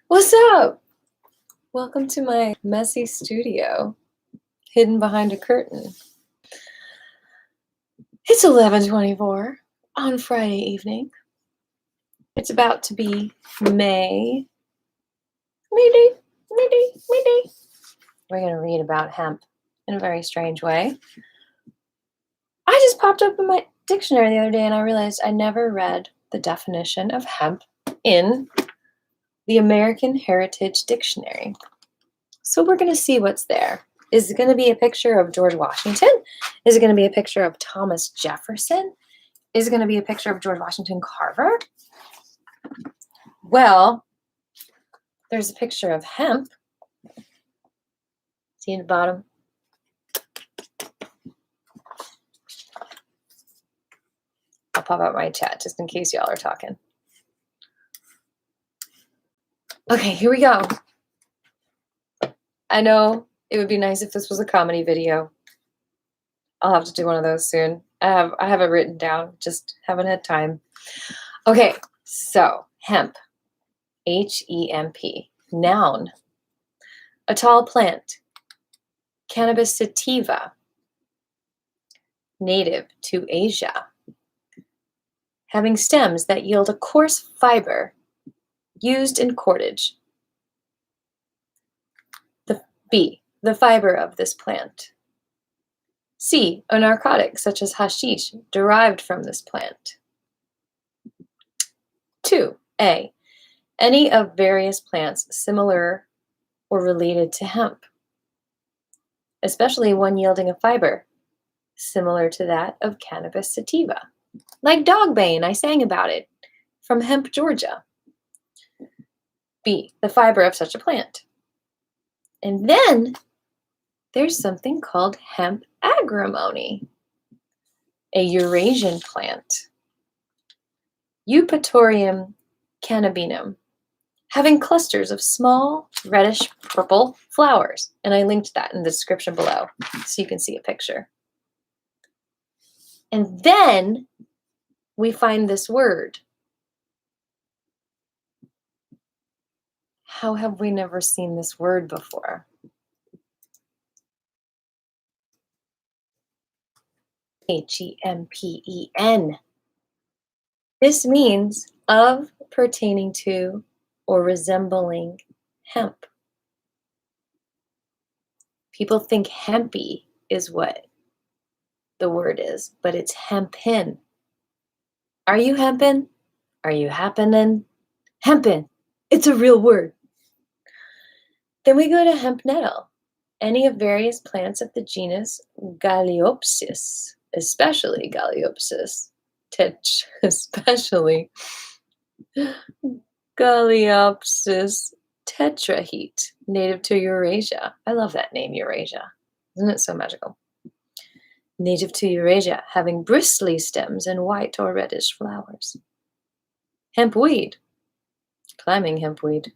What's up? Welcome to my messy studio, hidden behind a curtain. It's 11:24 on Friday evening. It's about to be May. Mayday. We're going to read about hemp in a very strange way. I just popped open my dictionary the other day and I realized I never read the definition of hemp in the American Heritage Dictionary. So we're going to see what's there. Is it going to be a picture of George Washington? Is it going to be a picture of Thomas Jefferson? Is it going to be a picture of George Washington Carver? Well, there's a picture of hemp. See in the bottom? I'll pop out my chat just in case y'all are talking. Okay, here we go. I know it would be nice if this was a comedy video. I'll have to do one of those soon. I have it written down, just haven't had time. Okay, so hemp, H-E-M-P, noun, a tall plant, Cannabis sativa, native to Asia, having stems that yield a coarse fiber used in cordage. B, the fiber of this plant. C, a narcotic such as hashish derived from this plant. 2, A, any of various plants similar or related to hemp, especially one yielding a fiber similar to that of cannabis sativa. Like dogbane, I sang about it, from Hemp, Georgia. B, the fiber of such a plant. And then there's something called hemp agrimony, a Eurasian plant, Eupatorium cannabinum, having clusters of small reddish purple flowers. And I linked that in the description below so you can see a picture. And then we find this word. How have we never seen this word before? H-E-M-P-E-N. This means of, pertaining to, or resembling hemp. People think hempy is what the word is, but it's hempin. Are you hempin? Are you happening? Hempin. It's a real word. Then we go to hemp nettle, any of various plants of the genus Galeopsis, especially Galeopsis, especially Galeopsis tetrahete, native to Eurasia. I love that name, Eurasia. Isn't it so magical? Native to Eurasia, having bristly stems and white or reddish flowers. Hempweed, climbing hempweed.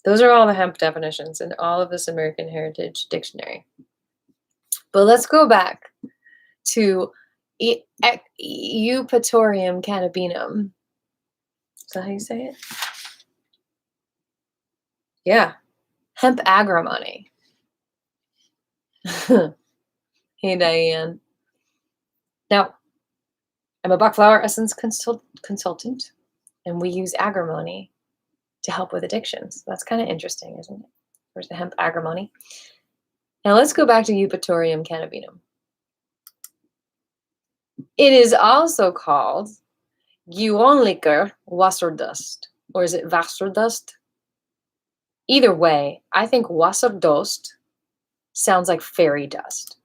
Those are all the hemp definitions in all of this American Heritage Dictionary. But let's go back to Eupatorium cannabinum. Is that how you say it? Yeah. Hemp agrimony. Hey, Diane. Now, I'm a Bach flower essence consultant, and we use agrimony to help with addictions. That's kind of interesting, isn't it? There's the hemp agrimony. Now let's go back to Eupatorium cannabinum. It is also called Gewöhnlicher Wasserdust, or is it Wasserdust? Either way, I think Wasserdust sounds like fairy dust.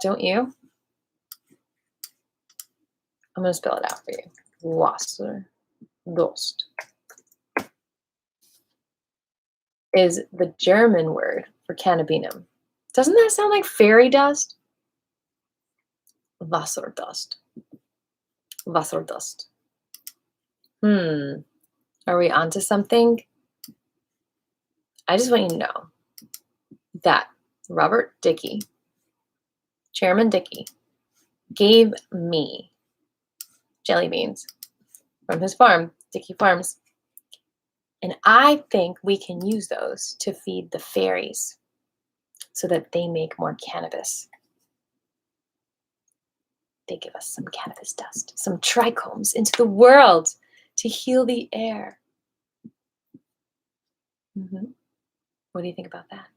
Don't you? I'm going to spell it out for you. Wasserdust is the German word for cannabinum. Doesn't that sound like fairy dust? Wasserdust. Wasserdust. Are we onto something? I just want you to know that Robert Dickey, Chairman Dickey, gave me jelly beans from his farm, Dickey Farms, And I think we can use those to feed the fairies so that they make more cannabis. They give us some cannabis dust, some trichomes into the world to heal the air. What do you think about that?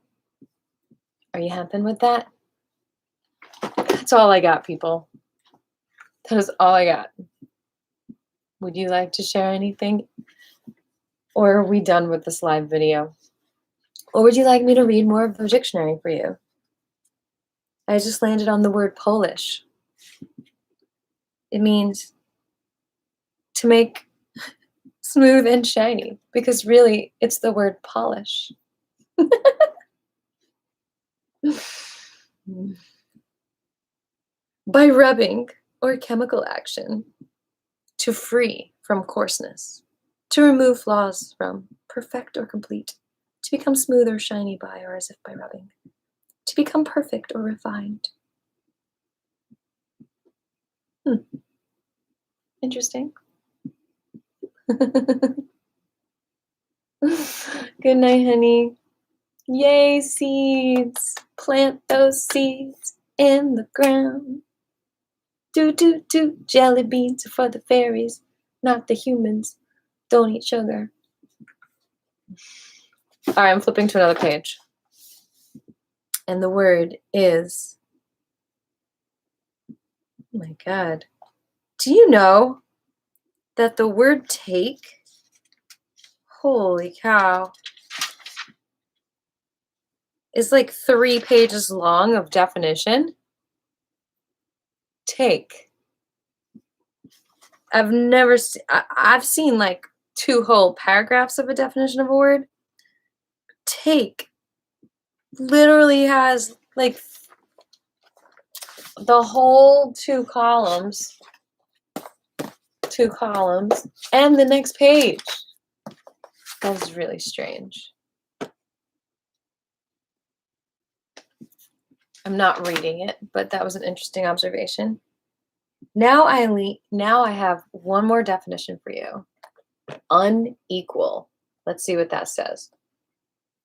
Are you hemping with that? That's all I got, people. That is all I got. Would you like to share anything? Or are we done with this live video? Or would you like me to read more of the dictionary for you? I just landed on the word Polish. It means to make smooth and shiny, because really it's the word polish. By rubbing or chemical action, to free from coarseness, to remove flaws from, perfect or complete, to become smooth or shiny by or as if by rubbing, to become perfect or refined. Interesting. Good night, honey. Yay, seeds. Plant those seeds in the ground. Do, do, do. Jelly beans are for the fairies, not the humans. Don't eat sugar. All right, I'm flipping to another page. And the word is, oh my God. Do you know that the word take, holy cow, is like 3 pages long of definition? Take. I've seen like 2 whole paragraphs of a definition of a word. Take literally has like the whole 2 columns, and the next page. That is really strange. I'm not reading it, but that was an interesting observation. Now I have one more definition for you. Unequal. Let's see what that says.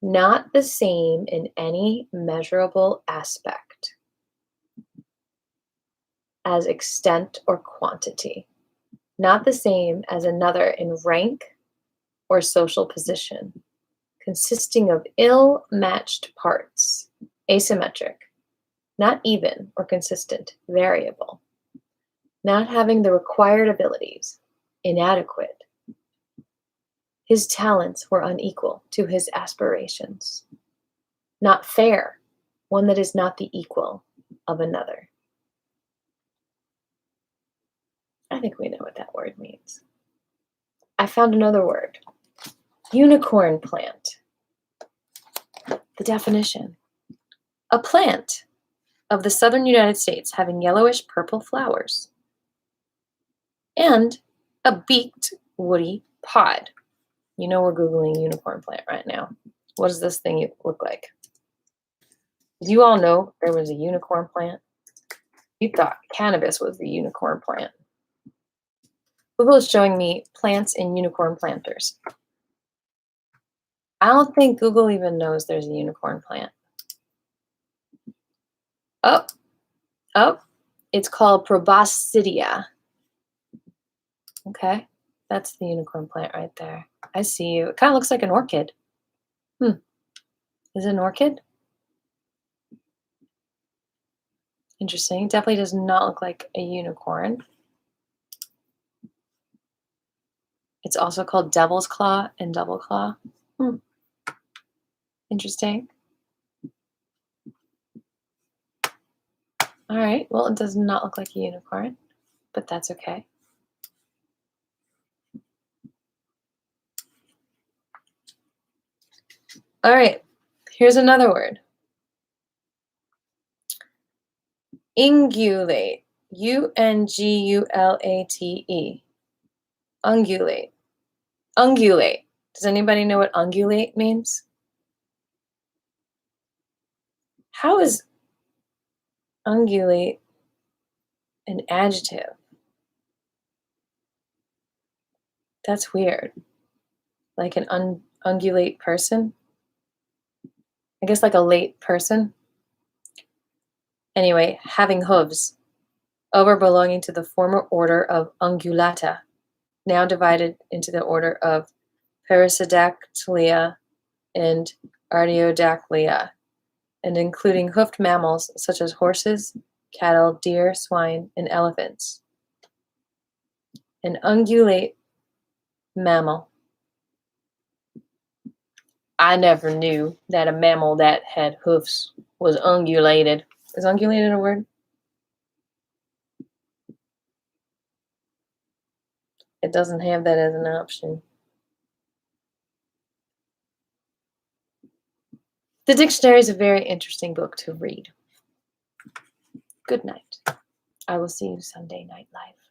Not the same in any measurable aspect, as extent or quantity. Not the same as another in rank or social position, consisting of ill-matched parts, asymmetric, not even or consistent, variable, not having the required abilities, inadequate. His talents were unequal to his aspirations. Not fair, one that is not the equal of another. I think we know what that word means. I found another word. Unicorn plant. The definition. A plant of the southern United States having yellowish purple flowers and a beaked woody pod. You know we're Googling unicorn plant right now. What does this thing look like? Did you all know there was a unicorn plant? You thought cannabis was the unicorn plant. Google is showing me plants and unicorn planters. I don't think Google even knows there's a unicorn plant. Oh, it's called Proboscidea. Okay, that's the unicorn plant right there. I see you. It kind of looks like an orchid. Is it an orchid? Interesting. It definitely does not look like a unicorn. It's also called devil's claw and double claw. Interesting. All right. Well, it does not look like a unicorn, but that's okay. All right. Here's another word. Ungulate. Ungulate. Ungulate. Ungulate. Does anybody know what ungulate means? How is ungulate an adjective? That's weird. like an ungulate person. I guess like a late person. Anyway, having hooves, over belonging to the former order of Ungulata, now divided into the order of Perissodactylia and Artiodactylia, and including hoofed mammals such as horses, cattle, deer, swine, and elephants. An ungulate mammal. I never knew that a mammal that had hoofs was ungulated. Is ungulated a word? It doesn't have that as an option. The dictionary is a very interesting book to read. Good night. I will see you Sunday Night Live.